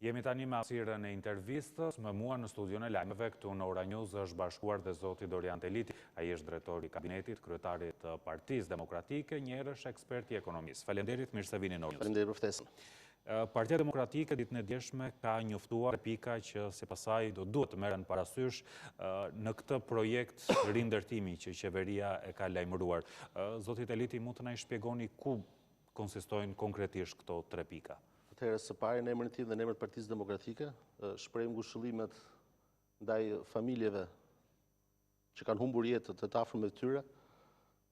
Jemi tani me hapësirën e intervistës, me mua në studion e lajmeve këtu në Ora News është bashkuar dhe zoti Dorian Teliti, ai është drejtori i kabinetit, kryetarit të Partisë Demokratike, njëherësh ekspert i ekonomisë. Faleminderit, mirë se vini në Ora News. Faleminderit për ftesën. Partia Demokratike ditën e djeshme ka njoftuar pika që sipas saj duhet të merren parasysh në këtë projekt rindërtimi që qeveria e ka lajmëruar. Zoti Teliti, mund të na shpjegoni ku konsistojnë konkretisht këto tre pika? Atëherë, së pari në emrin tim dhe në emrin e Partisë Demokratike, shpreh ngushëllimet ndaj familjeve që kanë humbur jetën të afërmit të tyre,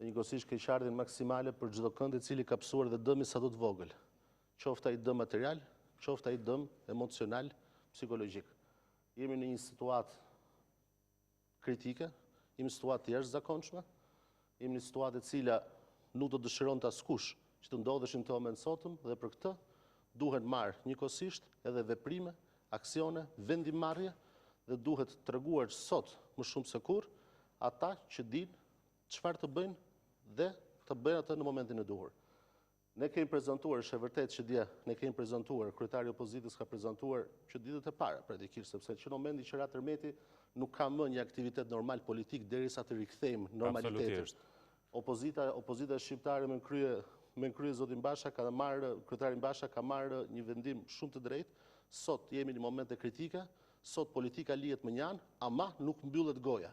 dhe njëkohësisht keqardhjen maksimale për çdo kënd i cili ka psuar dhe dëmi sado të vogël, qoftë ai dëm material, qoftë ai dëm emocional, psikologjik. Jemi në një situatë kritike, jemi në situatë të jashtëzakonshme, jemi në situatë e cila nuk do dëshironte askush që të ndodheshin këto momente sotëm, dhe për këtë duhet marrë njëkohësisht edhe veprime, aksione, vendimmarrje, dhe duhet treguar sot më shumë se kurrë ata që dinë çfarë të bëjnë dhe të bëjnë atë në momentin e duhur. Ne kemi prezantuar, është e vërtetë që dje ne kemi prezantuar, kryetari i opozitës ka prezantuar që ditët e para praktikisht, sepse që në momentin që ra Tërmeti nuk ka më një aktivitet normal politik derisa të rikthejmë normalitetin. Opozita shqiptare me krye zotin Basha kryetari Basha ka marrë një vendim shumë të drejtë. Sot jemi në momente kritike, sot politika lihet më njanë, ama nuk mbyllet goja.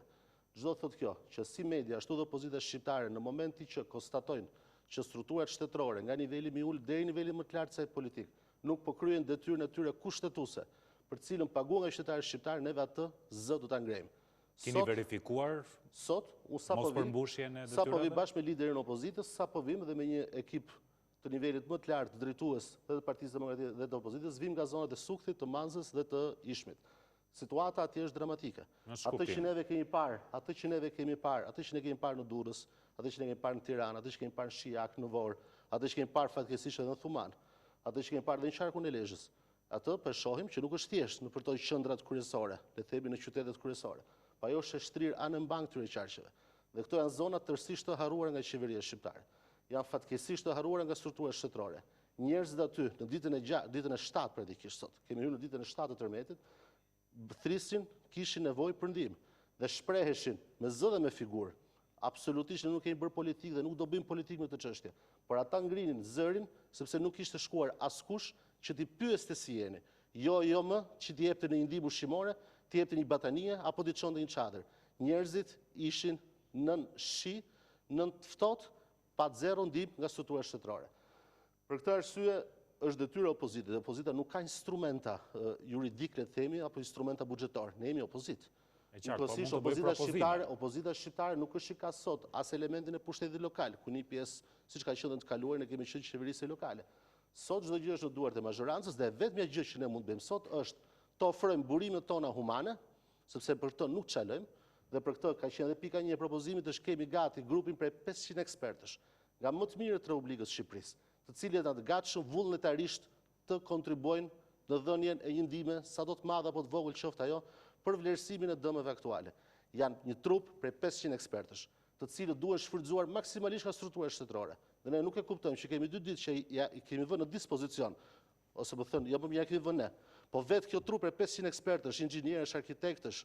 Çdo thotë kjo, që si media ashtu dhe opozita shqiptare në momenti që konstatojnë që strukturat shtetërore nga niveli më i ulët deri në nivelin më të lartë se politik nuk po kryejnë detyrën e tyre kushtetuese, për cilën paguhen nga qytetarët shqiptarë, neve atë zë do ta ngrejmë. Keni verifikuar mospërmbushjen e detyrave? Sapo vi bashkë me liderin e opozitës, sapo vim dhe me një ekip të nivelit më të lartë drejtues dhe të Partisë Demokratike dhe të opozitës, vim nga zonat e Sukthit, të Manzës dhe të Ishmit. Situata atje është dramatike. Atë që neve kemi parë në Durrës, atë që ne kemi parë në Tiranë, atë që kemi parë në Shijak, në Vorë, atë që kemi parë fatkeqësisht edhe në Thuman, atë që kemi parë edhe në qarkun e Lezhës, atë po shohim që nuk është thjesht në përto qendrat kryesore, le të themi në qytetet kryesore. Pa ajo është e shtrirë anë mban këtyre qarqeve. Dhe këto janë zona tërësisht të harruara nga qeveria shqiptare. Janë fatkeqësisht të harruara nga strukturat shtetërore. Njerëzit aty në ditën e 7 praktikisht sot, kemi hyrë në ditën e 7 të Tërmetit, thrisin, kishin nevojë për ndihmë dhe shpreheshin me zë dhe me figurë. Absolutisht ne nuk kemi bërë politikë dhe nuk do bëjmë politikë në këtë çështje. Por ata ngrinin zërin sepse nuk kishte shkuar askush që t'i pyeste si jeni. Jo më që t'i jepte në një ndihmë ushqimore, t'i jepte një batanie apo t'i çonte një çadër. Njerëzit ishin nën shi, nën ftohtë, pa zero ndihmë nga strukturat shtetërore. Për këtë arsye është detyrë opozitë, dhe opozita nuk ka instrumenta juridike, le të themi, apo instrumenta buxhetare. Ne jemi opozitë. Opozita shqiptare nuk është që ka sot as elementin e pushtetit lokal, ku një pjesë, siç ka qenë në të kaluar, ne kemi qenë qeverisje lokale. Sot çdo gjë është në duart e mazhorancës dhe vetmja gjë që ne mund të bëjmë sot është të ofrojmë burimet tona humane, sepse për këtë nuk çalojmë, dhe për këtë ka qenë edhe pika 1 e propozimit është kemi gati grupin prej 500 ekspertësh nga më të mirët republikës së Shqipërisë, të cilët janë të gatshëm vullnetarisht të kontribuojnë në dhënien e një ndihme sado të madhe apo të vogël qoftë ajo për vlerësimin e dëmeve aktuale. Janë një trup prej 500 ekspertësh, të cilët duhen shfrytzuar maksimalisht nga strukturat shtetërore. Dhe ne nuk e kuptojmë që kemi 2 ditë që i kemi vënë në dispozicion, ose më thënë, jo më ja kemi vënë ne, po vetë kjo trup prej 500 ekspertësh, inxhinierësh, arkitektësh,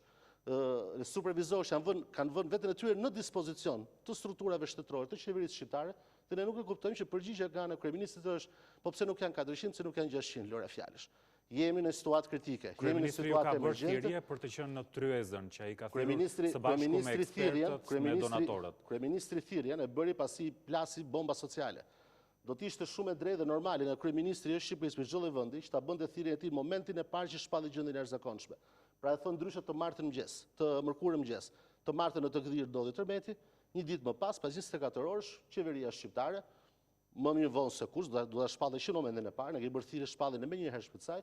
supervizorësh kanë vënë veten e tyre në dispozicion të strukturave shtetërore të qeverisë shqiptare, dhe ne nuk e kuptojmë që përgjigjja nga ana e kryeministrit është, po pse nuk janë 400, pse nuk janë 600 lora fjalësh. Jemi në situatë kritike, jemi në situatë emergjente. Kryeministri ka bërë thirrje për të qenë në tryezën që ai ka thirrur së bashku me ekspertët, me donatorët. Kryeministri thirrjen e bëri pasi plasi bomba sociale. Do të ishte shumë e drejtë dhe normale nga kryeministri i Shqipërisë për çdo lloj vendi që ta bënte thirrjen e tij momentin e parë që shpalli gjendjen e jashtëzakonshme. Pra e thon ndryshe të martën mëngjes, të mërkurën mëngjes, të martën në të gdhir ndodhi Tërmeti, një ditë më pas 24 orësh, qeveria shqiptare, më mirë vonë se kush, do ta shpallë që në momentin e parë, ne kemi bërë thirrje shpalljen më njëherë shpejtësaj,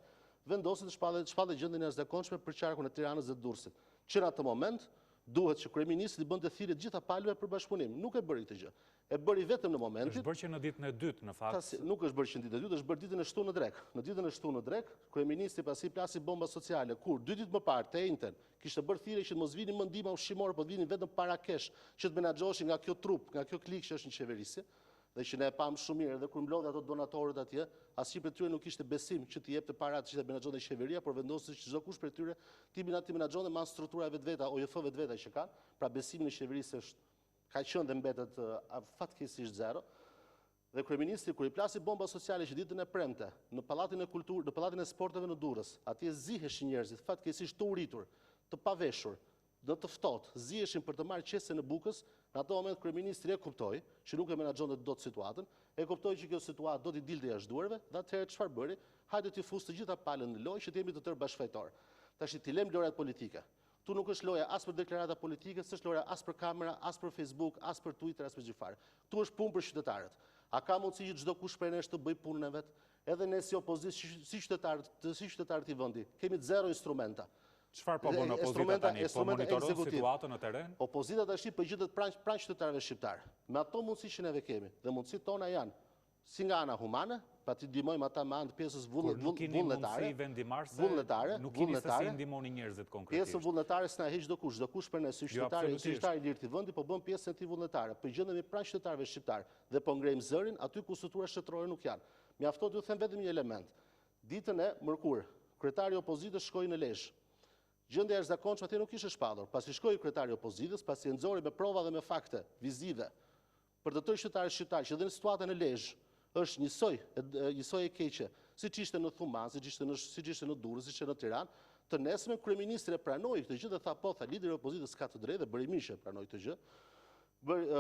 vendosi të shpallë gjendjen e jashtëzakonshme për qarkun e Tiranës dhe Durrësit. Që në atë moment duhet që kryeministri bënte thirrje të gjitha palëve për bashkëpunim. Nuk e bëri këtë gjë. E bëri vetëm në momentin. Është bërë që në ditën e dytë në fakt. Nuk është bërë që në ditën e dytë, është bërë ditën e shtunë në drek. Në ditën e shtunë në drek, kryeministri pasi plasi bomba sociale, kur 2 ditë më parë të njëjtën kishte bërë thirrje që mos vinin më ndihma ushqimore, por vinin vetëm para kesh që të menaxhoheshin nga kjo trup, nga kjo klik që është në qeverisje. dhe që ne e pam shumë mirë, dhe kur mblodhi ato donatorët atje, asnjë prej tyre nuk kishte besim që t'i jepte parat që të menaxhonte qeveria, por vendosi që çdo kush prej tyre ti menaxhonte me struktura vetveta, OJF vetveta që kanë, pra besimin e qeverisë ka qenë dhe mbetet fatkeqësisht zero. Dhe kryeministri kur i plasi bomba sociale që ditën e premte në pallatin e kulturë, në pallatin e sporteve në Durrës, atje ziheshin njerëzit fatkeqësisht të uritur, të paveshur, në të ftohtë, ziheshin për të marrë qese në Bukës. Në ato moment kryeministri e kuptoi që nuk e menaxhonte dot situatën, e kuptoi që kjo situatë do t'i dilte jashtë duarve, dhe atëherë çfarë bëri? Hajde t'i fus të gjitha palën në lojë që të jemi të tërë bashkëfajtor. Tash ti lëm lojrat politike. Tu nuk është loja as për deklarata politike, s'është loja as për kamera, as për Facebook, as për Twitter, as për gjithçfarë. Tu është punë për qytetarët. A ka mundësi që çdo kush prej nesh të bëj punën e vet? Edhe ne si opozicië, si qytetarët i vendi, kemi zero instrumenta. Çfarë po bën opozita tani? Po monitoron situatën në teren? Opozita tash përgjigjet pranë qytetarëve shqiptar. Me ato mundësi që neve kemi, dhe mundësitë tona janë si nga ana humane, pa t'i ndihmojmë ata me anë të pjesës vullnetare. Nuk keni mundësi vendimarrëse, nuk keni se si ndihmoni njerëzit konkretisht. Pjesën vullnetare s'na heq çdo kush për ne si qytetarë i lirë të vendit, po bën pjesën e tij vullnetare. Përgjendemi pranë qytetarëve shqiptar dhe po ngrejmë zërin aty ku struktura shtetërore nuk janë. Mjafton t'ju them vetëm një element. Ditën e mërkurë, kryetari i opozitës shkoi në Lezhë. Gjendja e jashtëzakonshme atje nuk ishte shpallur. Pasi shkoi kryetari i opozitës, pasi e nxori me prova dhe me fakte vizive për të tërë qytetarët shqiptar që dhe në situatën e Lezhë është njësoj e keqe, siç ishte në Thuman, siç ishte në Durrës, siç ishte në Tiranë. Të nesme kryeministri e pranoi këtë gjë dhe tha po, lideri i opozitës ka të drejtë, dhe bëri mirë që pranoi këtë gjë.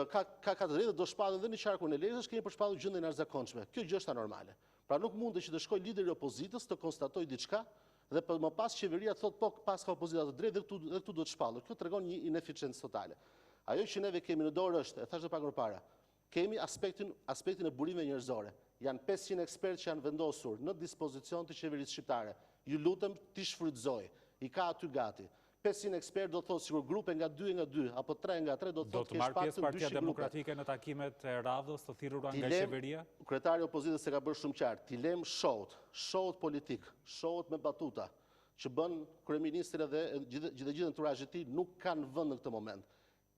Ka të drejtë, do shpallën edhe në qarkun e Lezhës, kemi përshpallur gjendjen e jashtëzakonshme. Kjo gjë është anormale. Pra nuk mundet që të shkojë lideri i opozitës të konstatojë diçka dhe më pas qeveria të thotë po pas ka opozita të drejtë dhe këtu duhet shpallur. Kjo tregon një ineficiencë totale. Ajo që neve kemi në dorë është, e thash edhe pak më parë, kemi aspektin e burimeve njerëzore. Janë 500 ekspertë që janë vendosur në dispozicion të qeverisë shqiptare. Ju lutem t'i shfrytëzoj. I ka aty gati. 500 ekspertë do të thotë sikur grupe nga 2 apo 3 nga 3 do të thotë kesh pak të 2 grupe. Do të marrë pjesë Partia Demokratike në takimet e radhës të thirrura nga qeveria? Kryetari i opozitës e ka bërë shumë qartë. Ti lëm shohut politik, shohut me batuta që bën kryeministri dhe gjithë enturazhi i tij nuk kanë vend në këtë moment.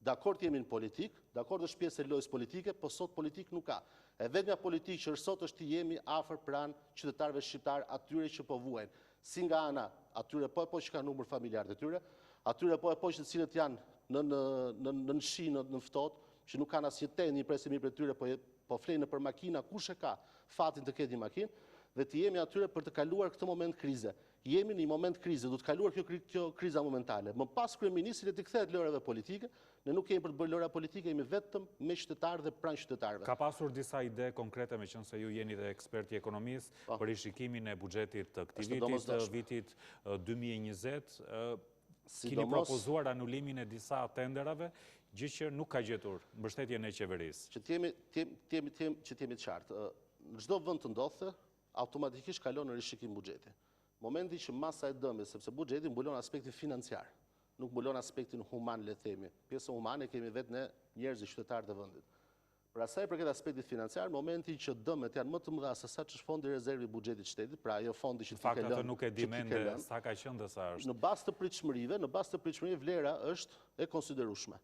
Dakord jemi në politik, dakord është pjesë e lojës politike, po sot politik nuk ka. E vetmja politikë që është sot është të jemi afër pranë qytetarëve shqiptar, atyre që po vuajnë. Si nga ana atyre po që kanë numër familjar të tyre, atyre po që të cilët janë në shi, në ftohtë, që nuk kanë asnjë tenë, një presë mirë për tyre, po flenë për makina, kush e ka fatin të ketë një makinë, dhe të jemi atyre për të kaluar këtë moment krize. Jemi në një moment krize, du të kaluar kjo kriza momentale. Më pas kryeministri të kthehet lojrave politike, ne nuk kemi për të bërë lojra politike, jemi vetëm me qytetarë dhe pranë qytetarëve. Ka pasur disa ide konkrete, me qenë se ju jeni dhe eksperti ekonomisë, për rishikimin e buxhetit të këtij viti, të vitit 2020, keni propozuar anulimin e disa tenderave, gjë që nuk ka gjetur mbështetjen e qeverisë. Që të jemi të qartë, në çdo vend të ndodhte, automatikisht kalon në rishikim buxheti. Momenti që masa e dëmit, sepse buxheti mbulon aspektin financiar, nuk mbulon aspektin human, le të themi. Pjesën humane kemi vetë ne njerëzit qytetarë të vendit. Për asaj përket aspektit financiar, momenti që dëmet janë më të mëdha se sa ç'është fondi rezervi i buxhetit të shtetit, pra ajo fondi që ti ke lënë. Fakti nuk e di mende sa ka qenë dhe sa është. Në bazë të pritshmërive, vlera është e konsiderueshme.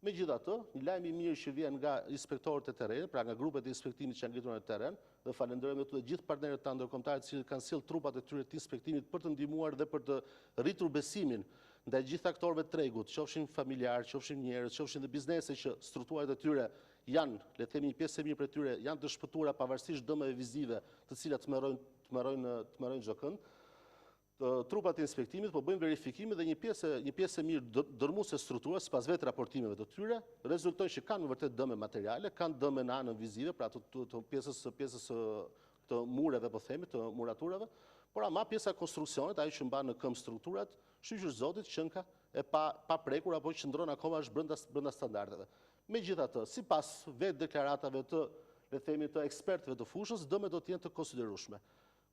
Megjithatë, një lajm i mirë që vjen nga inspektorët e terrenit, pra nga grupet e inspektimit që janë ngritur në terren, dhe falenderojmë të gjithë partnerët tanë ndërkombëtar që kanë sjellë trupat e tyre të inspektimit për të ndihmuar dhe për të rritur besimin ndaj gjithë aktorëve të tregut, qofshin familjar, qofshin njerëz, qofshin dhe biznese që strukturat e tyre janë, le të themi një pjesë e mirë prej tyre, janë të shpëtuara pavarësisht dëmeve vizive, të cilat tmerrojnë çdo kënd. Trupat e inspektimit po bëjnë verifikime dhe një pjesë e mirë dërmuese struktura sipas vetë raportimeve të tyre rezultojnë që kanë vërtet dëme materiale, kanë dëme në anën vizive, pra të pjesës të mureve, po themi, të muraturave, por ama pjesa e konstruksionit, ajo që mban në këmbë strukturat, shqyqysh zotit qënka e pa prekur apo që ndron akoma është brenda standardeve. Megjithatë, sipas vetë deklaratave të, le themi, të ekspertëve të fushës, dëmet do të jenë të konsiderueshme.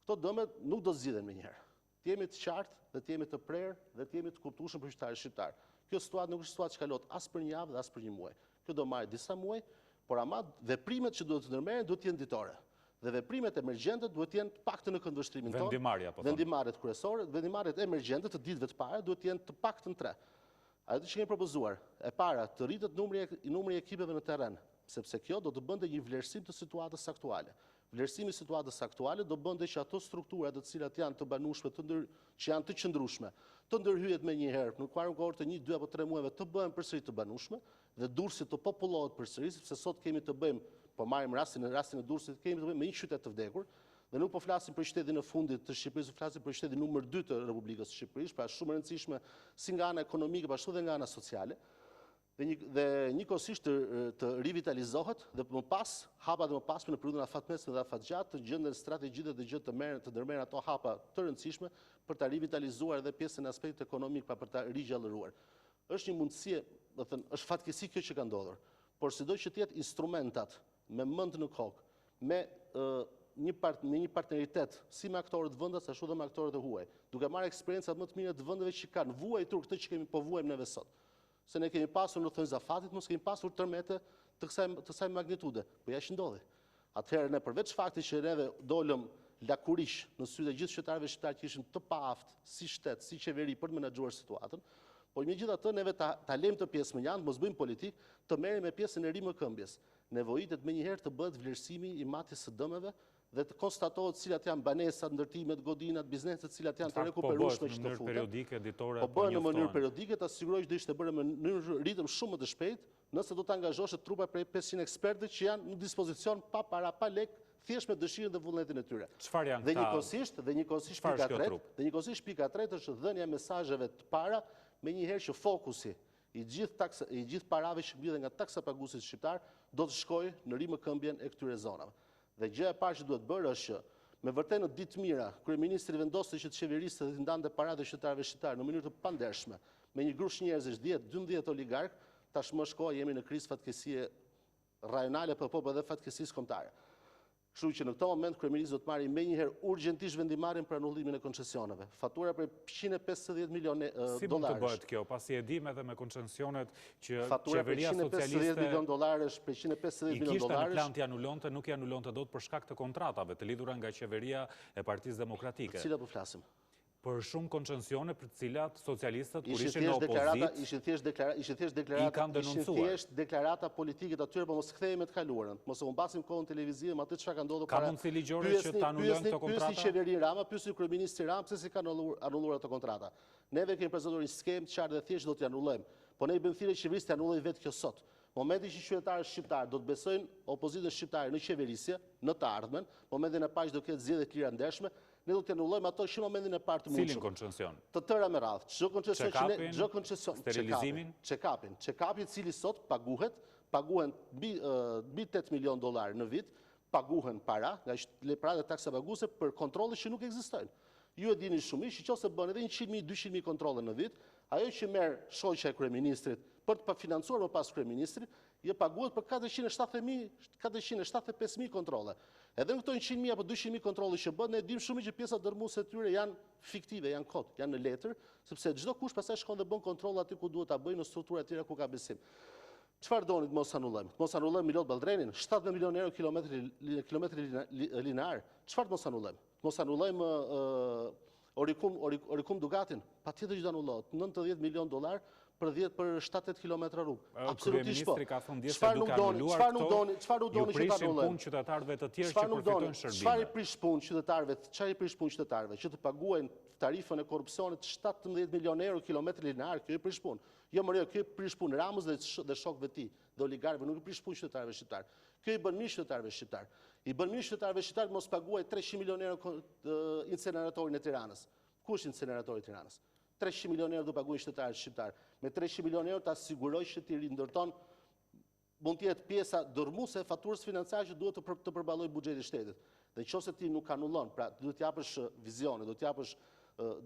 Këto dëmet nuk do zgjidhen menjëherë. Të jemi të qartë dhe të jemi të prerë dhe të jemi të kuptueshëm për qytetarët shqiptar. Kjo situatë nuk është situatë që kalon as për një javë dhe as për një muaj. Kjo do marrë disa muaj, por ama veprimet që duhet të ndërmerren duhet të jenë ditore. Dhe veprimet emergjente duhet të jenë të paktën në këndvështrimin tonë. Vendimarrjet kryesore, vendimarrjet emergjente të ditëve të para duhet të jenë të paktën 3. Ajo që kemi propozuar, e para, të rritet numri i ekipeve në terren, sepse kjo do të bënte një vlerësim të situatës aktuale. Vlerësimi i situatës aktuale do bënte që ato struktura të cilat janë të banueshme, që janë të qëndrueshme, të ndërhyjet me një herë në kuadrin kohor të 1, 2 apo 3 muajve të bëhen përsëri të banueshme dhe Durrësi të popullohet përsëri, sepse sot kemi të bëjmë, po marrim rastin e Durrësit, kemi të bëjmë me një qytet të vdekur. Dhe nuk po flasim për qytetin e fundit të Shqipërisë, flasim për qytetin numër 2 të Republikës së Shqipërisë, pra shumë e rëndësishme si nga ana ekonomike, po ashtu dhe nga ana sociale. Dhe njëkohësisht të rivitalizohet dhe më pas hapa dhe më pas në periudhën afatmesme dhe afatgjatë të gjenden strategjitë dhe gjë të ndërmerren ato hapa të rëndësishme për ta rivitalizuar edhe pjesën e aspektit ekonomik, pra për ta rigjallëruar. Është një mundësi, do të thënë, është fatkeqësi kjo që ka ndodhur. Por sido që të jetë instrumentat me mend në kokë, me një partneritet si me aktorët vendas ashtu dhe me aktorët e huaj, duke marrë eksperiencat më të mira të vendeve që kanë vuajtur këtë që kemi po vuajmë neve sot. Se ne kemi pasur në thënë zafatit, mos kemi pasur tërmete të kësaj magnitude, po ja që ndodhi. Atëherë ne përveç faktit që neve dolëm lakurish në sy të gjithë qytetarëve shqiptar që ishin të paaft si shtet, si qeveri për të menaxhuar situatën, por megjithatë neve ta lejmë të pjesëmarrjen, mos bëjmë politik, të merrem me pjesën e rimëkëmbjes. Nevojitet menjëherë të bëhet vlerësimi i matjes së dëmeve dhe të konstatohet cilat janë banesat, ndërtimet, godinat, bizneset, cilat janë të rekuperueshme që të futen. Po bëhen në mënyrë periodike, ta sigurojë që do ishte bërë në ritëm shumë më të shpejtë, nëse do të angazhosh trupa prej 500 ekspertë që janë në dispozicion pa para, pa lek, thjesht me dëshirën dhe vullnetin e tyre. Çfarë janë këta? Dhe njëkohësisht pika 3 është dhënia e mesazheve të para, menjëherë që fokusi i gjithë parave që mbyllen nga taksa paguesit shqiptar do të shkojë në rimëkëmbjen e këtyre zonave. Dhe gjëja e parë që duhet bërë është që me vërtet në ditë mira, kryeministri vendoste që të qeveriste dhe të ndante paratë e qytetarëve shqiptar në mënyrë të pandershme, me një grush njerëzish 10-12 oligark, tashmë shkoa jemi në krizë fatkeqësie rajonale, po edhe fatkeqësisë kombëtare. Kështu që në këtë moment kryeministri do të marrë menjëherë urgjentisht vendimarrjen për anullimin e koncesioneve. Fatura për 150 milionë dollarësh. Si mund të bëhet kjo, pasi e dim edhe me koncesionet që fatura për qeveria 150 socialiste milion dollarësh, për 150 i milion kishte në dollarësh. plan të anulonte, nuk i anulonte dot për shkak të kontratave të lidhura nga qeveria e Partisë Demokratike. Për cilat po flasim? Për shumë koncencione për të cilat socialistët kur ishin në opozitë ishin thjesht deklarata politike të atyre, por mos kthehemi të kaluarën. Mos u humbasim kohën televizive me atë çka ka ndodhur para. Ka mundësi ligjore që ta anulojnë këto kontrata? Pyesni qeverinë Rama, pyesni kryeministrin Rama pse si kanë anulluar ato kontrata. Neve kemi prezantuar një skemë të qartë dhe thjesht do t'i anullojmë. Po ne i bëjmë thirrje qeverisë të anullojë vetë kjo sot. Momenti që qytetarët shqiptar do të besojnë opozitën shqiptare në qeverisje, në të ardhmen, momentin e parë do ketë zgjedhje të lira ndershme, ne do të anullojmë ato që në momentin e parë të mundshëm. Cilin koncesion? Të tëra me radhë. Çdo koncesion, sterilizimin, check-upin, i cili sot paguhen mbi 8 milion dollar në vit, paguhen para, nga paratë e taksa paguese për kontrolle që nuk ekzistojnë. Ju e dini shumë mirë që nëse bën edhe 100.000, 200.000 kontrolle në vit, ajo që merr shoqja e kryeministrit për të financuar më pas kryeministrit, je paguhet për 475.000 kontrolle. Edhe në këto 100.000 apo 200.000 kontrolle që bën, ne dim shumë që pjesa dërmuese e tyre janë fiktive, janë kod, janë në letër, sepse çdo kush pastaj shkon dhe bën kontroll aty ku duhet ta bëjë në struktura të tjera ku ka besim. Çfarë doni të mos anullojmë? Mos anullojmë Milot Ballrenin, 17 milionë euro kilometri linear. Çfarë mos anullojmë? Mos anullojmë Orikum Dugatin, patjetër që do anullohet. 90 milion dollar për 7-8 kilometra rrugë. Absolutisht po. Kryeministri ka thënë dje se duke anulluar këto, ju prishin punë qytetarëve të tjerë që përfitojnë shërbime. Çfarë i prish punë qytetarëve që të paguajnë tarifën e korrupsionit 17 milionë euro kilometri linear, kjo i prish punë. Jo më kjo i prish punë Ramës dhe shokëve të tij, dhe oligarëve, nuk i prish punë qytetarëve shqiptar. Kjo i bën mirë qytetarëve shqiptar. I bën mirë qytetarëve shqiptar mos paguaj 300 milionë euro inceneratorin e Tiranës. Ku është inceneratori i Tiranës? 300 milionë euro do paguajnë qytetarët shqiptar. Me 300 milionë euro ta siguroj që ti rindërton mund të jetë pjesa dërmuese e faturës financiare që duhet të përballojë buxheti i shtetit. Dhe nëse ti nuk anullon, pra duhet t'japësh vizionin, do t'japësh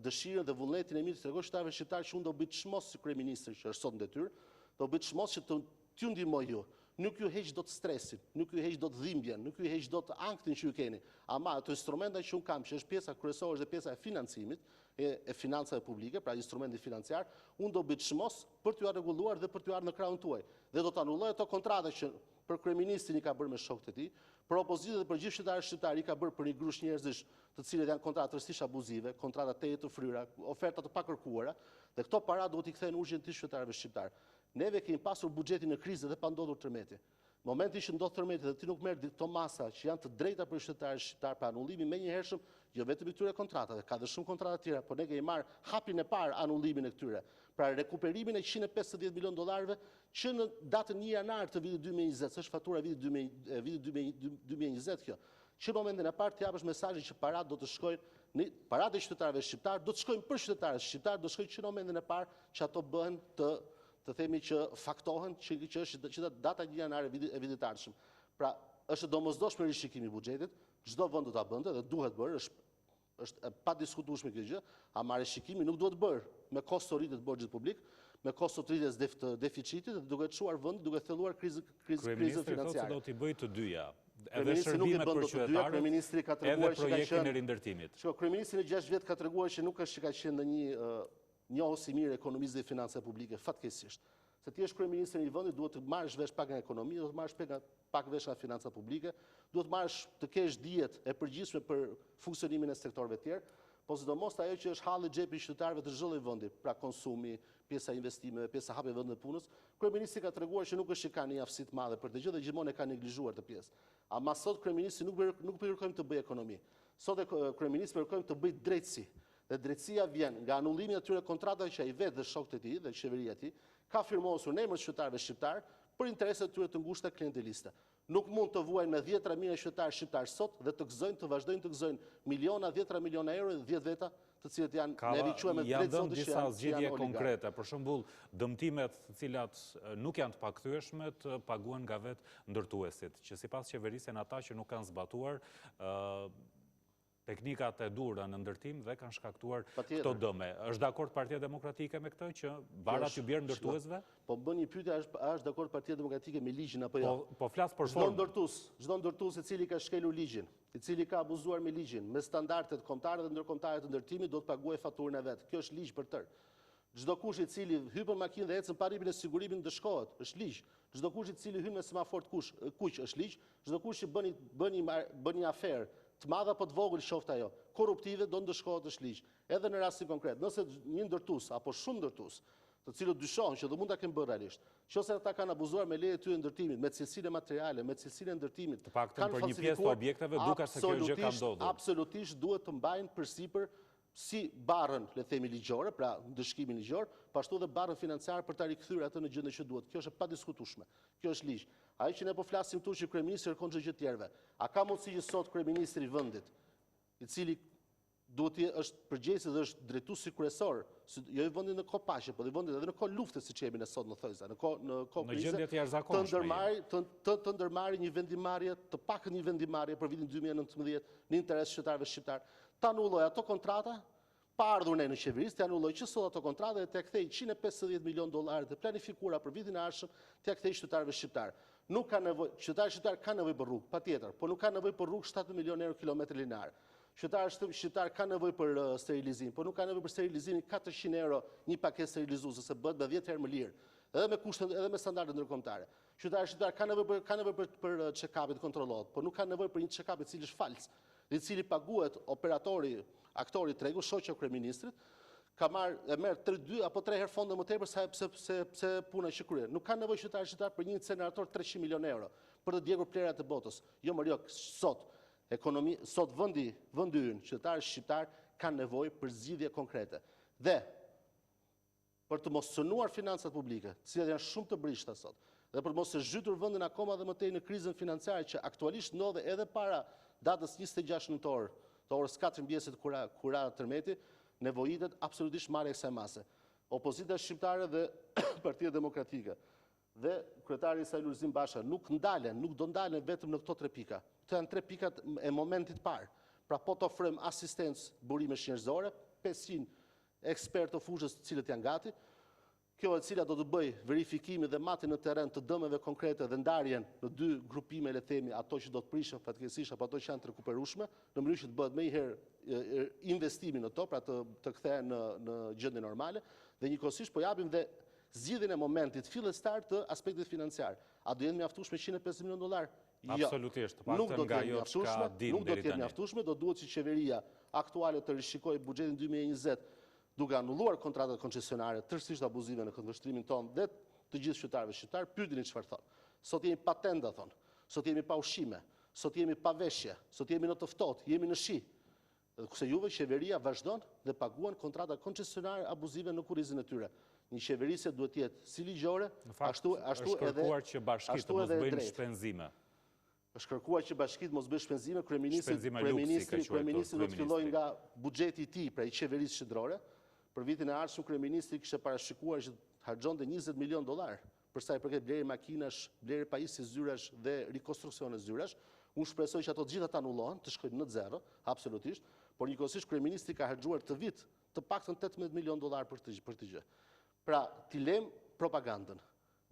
dëshirën dhe vullnetin e mirë të tregosh qytetarëve shqiptar që unë do bëj çmos si kryeministri që është sot në detyrë, do bëj çmos që t'ju ndihmoj ju. Nuk ju heq dot stresin, nuk ju heq dot dhimbjen, nuk ju heq dot anktin që ju keni. Ama ato instrumenta që un kam, që është pjesa kryesore dhe pjesa e financimit, e financave publike, pra instrumenti financiar, unë do bëj çmos për t'ju rregulluar dhe për t'ju ardhur në krahun tuaj. Dhe do të anulloj ato kontrata që për kryeministrin i ka bërë me shokët e tij, për opozitën dhe për gjithë qytetarët shqiptar i ka bërë për një grush njerëzish të cilët janë kontrata tërësisht abuzive, kontrata të fryra, oferta të pakërkuara, dhe këto para duhet i kthehen urgjentisht qytetarëve shqiptar. Neve kemi pasur buxhetin në krizë dhe pa ndodhur tërmeti. Momenti që ndodh tërmeti dhe ti nuk merr këto masa që janë të drejta për qytetarët shqiptar për anullimi menjëhershëm, jo vetëm i këtyre kontratave, ka dhe shumë kontrata tjera, por ne kemi marrë hapin e parë anullimin e këtyre. Pra rekuperimin e 150 milion dollarëve që në datën 1 janar të vitit 2020, s'është fatura e vitit 2020 kjo. Që në momentin e parë të japësh mesazhin që parat do të shkojnë, parat e qytetarëve shqiptar do të shkojnë për qytetarët shqiptar, do të shkojnë që në momentin e parë që ato bëhen të themi që faktohen që është data 1 janar e vitit ardhshëm. Pra, është domosdoshme rishikimi i buxhetit, çdo vend do ta bënte dhe duhet bërë, është pa diskutueshme kjo gjë, ama rishikimi nuk duhet bërë me kosto rritje të borxhit publik, me kosto të rritjes të deficitit dhe duke çuar vendin, duke thelluar krizën financiare. Kryeministri thotë se do t'i bëjë të dyja. Edhe shërbimet për qytetarët, edhe projektin e rindërtimit. Kryeministri në 6 vjet ka treguar që nuk është që ka qenë në një njohës i mirë ekonomisë dhe financa publike, fatkeqësisht. Se ti je kryeministri i një vendi, duhet të marrësh vesh pak nga ekonomia, duhet të marrësh pak vesh nga financa publike, duhet të kesh dijet e përgjithshme për funksionimin e sektorëve të tjerë, po sidomos ajo që është halli i xhepit i qytetarëve të çdo lloji vendi, pra konsumi, pjesa investimeve, pjesa hapje vendit të punës. Kryeministri ka treguar që nuk është që ka një aftësi të madhe për të gjë dhe gjithmonë e ka neglizhuar të pjesë. Ama sot kryeministri nuk kërkojmë të bëjë ekonomi. Sot kryeministri kërkojmë të bëjë drejtësi. Dhe drejtësia vjen nga anullimi i atyre kontratave që ai vetë dhe shokët e tij dhe qeveria e tij ka firmosur në emër të qytetarëve shqiptar për interesat e tyre të ngushta klienteliste. Nuk mund të vuajnë me 10 mijë qytetarë shqiptar sot dhe të vazhdojnë të gëzojnë miliona, 10 miliona euro dhe 10 veta të cilët janë ne quajmë drejt zotit që disa zgjedhje konkrete, për shembull, dëmtimet të cilat nuk janë të pakthyeshme të paguhen nga vetë ndërtuesit, që sipas qeverisë janë ata që nuk kanë zbatuar teknikat e dura në ndërtim dhe kanë shkaktuar këto dëme. Është dakord Partia Demokratike me këtë që barat ju bjerë ndërtuesve? Po bën një pyetje, është dakord Partia Demokratike me ligjin apo jo? Po flas për formë. Çdo ndërtues i cili ka shkelur ligjin, i cili ka abuzuar me ligjin, me standardet kombëtare dhe ndërkombëtare të ndërtimit, do të paguajë faturën e vet. Kjo është ligj për tërë. Çdo kush i cili hyn në makinë dhe ecën pa rripin e sigurimit dëshkohet, është ligj. Çdo kush i cili hyn me semafor të kuq është ligj. Çdo kush që bën një aferë të madhe apo të vogël qoftë ajo, korruptive do ndëshkohet është ligj. Edhe në rastin konkret, nëse një ndërtues apo shumë ndërtues, të cilët dyshohen që do mund ta kenë bërë realisht, nëse ata kanë abuzuar me leje të tyre ndërtimit, me cilësinë materiale, me cilësinë e ndërtimit, të paktën për një pjesë të objekteve duket se kjo gjë ka ndodhur. Absolutisht duhet të mbajnë përsipër si barrën, le themi ligjore, pra ndëshkimin ligjor, pashtu edhe barrën financiare për ta rikthyer atë në gjendje që duhet. Kjo është e padiskutueshme. Kjo është ligj. Ai që ne po flasim këtu që kryeministri kërkon çdo gjë të tjerëve. A ka mundësi që sot kryeministri i vendit, i cili duhet të është përgjegjës dhe është drejtuesi kryesor, jo i vendit në kohë paqe, por i vendit edhe në kohë lufte siç jemi ne sot në thojza, në kohë krize, të ndërmarrë një vendimarrje, të pakën një vendimarrje për vitin 2019 në interes qytetarëve shqiptar. Ta anulloj ato kontrata, pa ardhur ne në qeverisë, të anulloj që sot ato kontrata dhe të kthej 150 milion dollarë të planifikuara për vitin e ardhshëm, të kthej qytetarëve shqiptar. Nuk ka nevojë, qytetarët shqiptar kanë nevojë për rrugë, patjetër, por nuk kanë nevojë për rrugë 7 milionë euro kilometër linear. Qytetarët shqiptar kanë nevojë për sterilizim, por nuk kanë nevojë për sterilizimin 400 euro një paketë sterilizuese se bëhet me 10 herë më lirë, edhe me kushte edhe me standarde ndërkombëtare. Qytetarët shqiptar kanë nevojë për check-upit kontrollohet, por nuk kanë nevojë për një check-up i cili është fals, i cili paguhet operatori, aktori i tregut, shoqja e kryeministrit, ka merr 2 apo 3 herë fonde më tepër se puna që kryen. Nuk kanë nevojë qytetarët shqiptar për një incinerator 300 milionë euro për të djegur plerat e botës. Jo, sot vendi ynë, qytetarët shqiptar kanë nevojë për zgjidhje konkrete. Dhe për të mos cënuar financat publike, të cilat janë shumë të brishta sot, dhe për mos e zhytur vendin akoma dhe më tej në krizën financiare që aktualisht ndodhe edhe para datës 26 nëntor, të orës 4 mbjesit kura Tërmeti, nevojitet absolutisht marrja e kësaj mase. Opozita shqiptare dhe Partia Demokratike dhe kryetari i saj Lulzim Basha nuk do ndalen vetëm në këto 3 pika. Këto janë 3 pikat e momentit parë. Pra po të ofrojmë asistencë burimesh njerëzore, 500 ekspertë të fushës të cilët janë gati, kjo e cila do të bëj verifikimi dhe matin në terren të dëmeve konkrete dhe ndarjen në 2 grupime, le themi, ato që do të prishën fatkeqësisht apo ato që janë të rekuperueshme, në mënyrë që të bëhet më një herë investimi në to, pra të kthehen në gjendje normale, dhe njëkohësisht po japim dhe zgjidhjen e momentit fillestar të aspektit financiar. A do jenë mjaftueshme 150 milionë dollar? Absolutisht, paktën nga ajo që ka ditë nuk do të jetë mjaftueshme, do duhet që qeveria aktuale të rishikojë buxhetin 2020 duke anulluar kontratat koncesionare tërësisht abuzive në këndvështrimin tonë dhe të gjithë qytetarëve shqiptar, pyetini çfarë thotë. Sot jemi pa tenda, thonë. Sot jemi pa ushqime. Sot jemi pa veshje. Sot jemi në të ftohtë, jemi në shi. Kurse juve qeveria vazhdon dhe paguan kontrata koncesionare abuzive në kurrizin e tyre. Një qeveri se duhet jetë si ligjore, ashtu është kërkuar që bashkitë të mos bëjnë shpenzime. Është kërkuar që bashkitë mos bëjnë shpenzime, kryeministri do të fillojë nga buxheti i tij, pra i qeverisë qendrore. Për vitin e ardhshëm kryeministri kishte parashikuar që harxhonte $20 milion për sa i përket blerje makinash, blerje pajisje zyrash dhe rikonstruksione zyrash. Unë shpresoj që ato të gjitha të anullohen, të shkojnë në zero, absolutisht, por njëkohësisht kryeministri ka harxhuar të vit të paktën $18 milion për këtë gjë. Pra, t'i lem propagandën.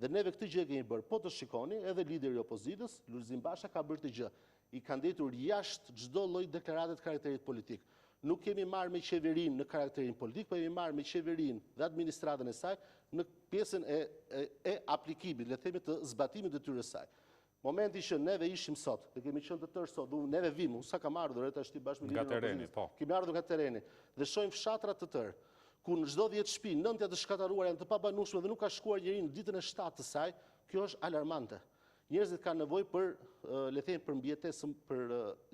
Dhe neve këtë gjë kemi bërë. Po të shikoni, edhe lideri i opozitës, Lulzim Basha ka bërë këtë gjë. I ka ndetur jashtë çdo lloj deklarate të karakterit politik. Nuk kemi marrë me qeverinë në karakterin politik, po kemi marrë me qeverinë dhe administratën e saj në pjesën e aplikimit, le të themi të zbatimit të detyrës saj. Momenti që neve ishim sot, dhe kemi qenë të tërë sot, neve vim, unë sa kam ardhur, ashtu bashkë me liderin e opozitës. Kemi ardhur nga tereni dhe shohim fshatra të tërë, ku në çdo 10 shtëpi, 9 të shkataruara janë të pabanueshme dhe nuk ka shkuar njeri në ditën e 7 të saj, kjo është alarmante. Njerëzit kanë nevojë për, le të themi, për mbijetesë, për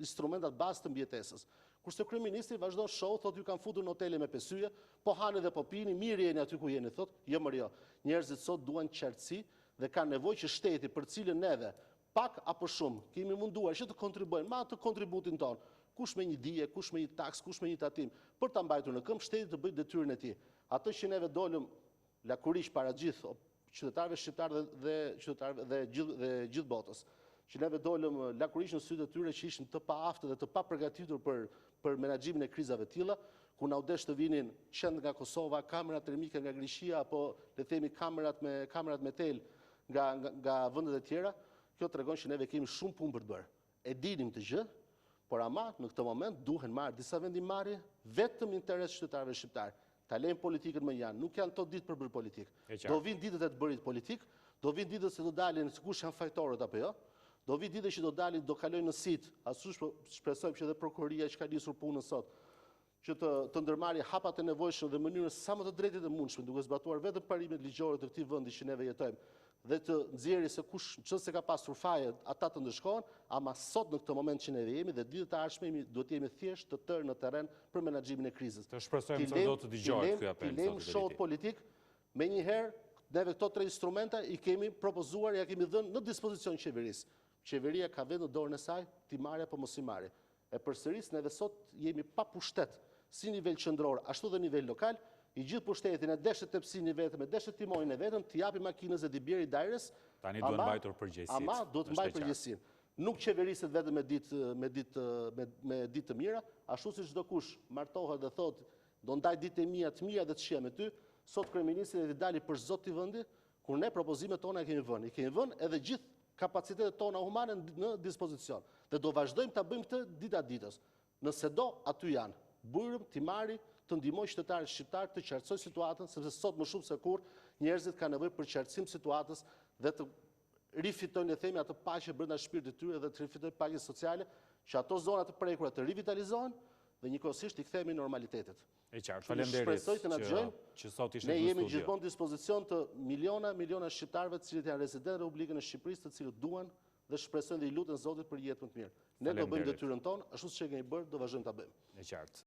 instrumentat bazë të mbijetesës. Kurse kryeministri vazhdon show, thotë ju kanë futur në hotele me pesyje, po hani dhe po pini, mirë jeni aty ku jeni, thotë, jo më jo. Njerëzit sot duan qartësi dhe kanë nevojë që shteti, për cilën neve pak apo shumë kemi munduar që të kontribuojmë me atë kontributin ton, kush me një dije, kush me një taks, kush me një tatim, për ta mbajtur në këmbë shteti të bëjë detyrën e tij. Atë që neve dolëm lakurish para gjithë qytetarëve shqiptarë dhe gjithë botës, që neve dolëm lakurish në sytë e tyre që ishin të paaftë dhe të papërgatitur për menaxhimin e krizave të tilla, ku na u desh të vinin qend nga Kosova, kamerat termike nga Grishia, apo le të themi kamerat me tel nga vendet e tjera. Kjo tregon që neve kemi shumë punë për të bërë. E dinim të gjë, por ama në këtë moment duhen marrë disa vendimmarrje vetëm interes qytetarëve shqiptar. Ta lejmë politikën më janë, nuk janë to ditë për bërë politikë. Do vinë ditët e të bërit politik, do vinë ditët se do dalin kush janë fajtorët apo jo, do vinë ditët që do dalin, do kalojnë në sit, ashtu shpresojmë që edhe prokuroria që ka nisur punën sot, që të ndërmarrë hapat e nevojshme dhe mënyrën sa më të drejtë të mundshme, duke zbatuar vetëm parimet ligjore të këtij vendi që neve jetojmë, dhe të nxjerrë se kush nëse ka pasur faje ata të ndëshkohen, ama sot në këtë moment që ne jemi dhe ditët e ardhshme duhet jemi thjesht të tërë në terren për menaxhimin e krizës. Të shpresojmë se do të dëgjohet ky apel. Të lejmë shohut politik, menjëherë neve këto 3 instrumenta i kemi propozuar, ja kemi dhënë në dispozicion qeverisë. Qeveria ka vetë në dorën e saj ti marrë apo mos i marrë. E përsëris neve sot jemi pa pushtet si nivel qendror ashtu dhe nivel lokal. I gjithë pushtetin e deshet tepsin e vetëm, e deshet timojnë e vetëm, t'i japi makinës e dibjeri dajres, tani duhet mbajtur përgjegjësitë. Ama duhet mbajtur përgjegjësinë. Nuk qeveriset vetëm me ditë të mira, ashtu si çdo kush martohet dhe thotë do ndaj ditë e mia të mira dhe të shija me ty, sot kryeministri do të dali për zot i vendi, kur ne propozimet tona i kemi vënë. I kemi vënë edhe gjithë kapacitetet tona humane në dispozicion. Dhe do vazhdojmë ta bëjmë këtë dita ditës. Nëse do, aty janë. Bujrëm, timari, të ndihmoj qytetarët shqiptar të qartësoj situatën, sepse sot më shumë se kurrë njerëzit kanë nevojë për qartësim situatës dhe të rifitojnë, le themi, atë paqe brenda shpirtit të tyre dhe të rifitojnë paqen sociale, që ato zona të prekura të rivitalizohen dhe njëkohësisht i kthehemi normalitetit. E qartë, faleminderit që sot ishte në studio. Ne jemi gjithmonë në dispozicion të miliona shqiptarëve të cilët janë rezidentë në Republikën e Shqipërisë, të cilët duan dhe shpresojnë dhe i lutën Zotit për jetë më të mirë. Ne do bëjmë detyrën tonë, ashtu siç e kemi bërë, do vazhdojmë ta bëjmë. E qartë.